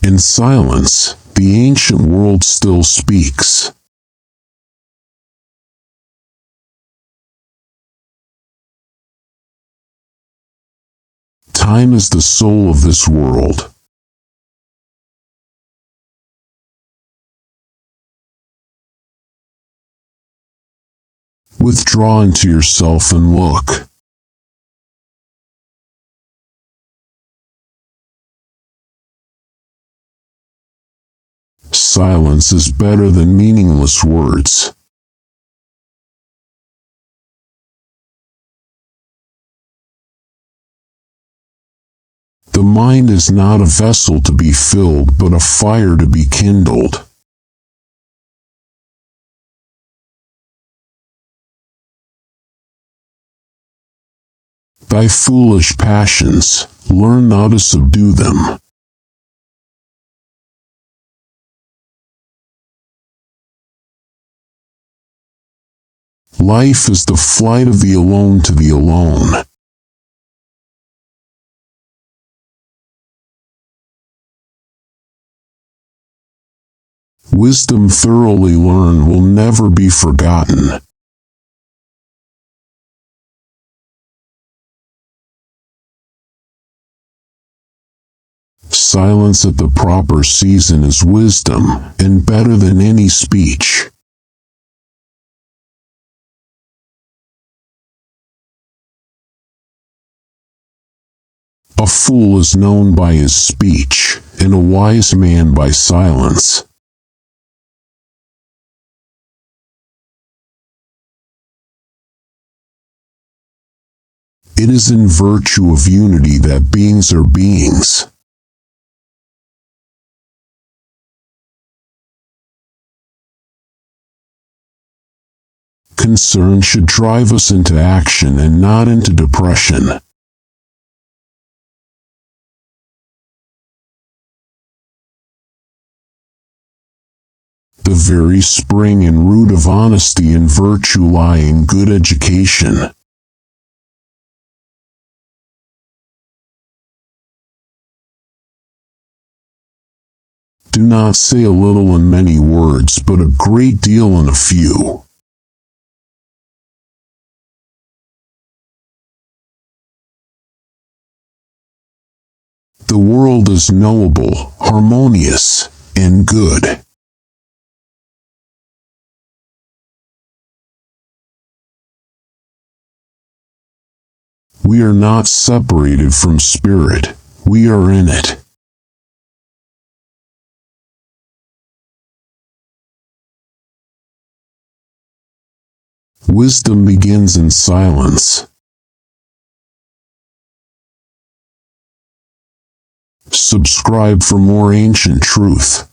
In silence, the ancient world still speaks. Time is the soul of this world. Withdraw into yourself and look. Silence is better than meaningless words. The mind is not a vessel to be filled, but a fire to be kindled. Thy foolish passions, learn thou to subdue them. Life is the flight of the alone to the alone. Wisdom thoroughly learned will never be forgotten. Silence at the proper season is wisdom, and better than any speech. A fool is known by his speech, and a wise man by silence. It is in virtue of unity that beings are beings. Concern should drive us into action and not into depression. The very spring and root of honesty and virtue lie in good education. Do not say a little in many words, but a great deal in a few. The world is knowable, harmonious, and good. We are not separated from spirit, we are in it. Wisdom begins in silence. Subscribe for more ancient truth.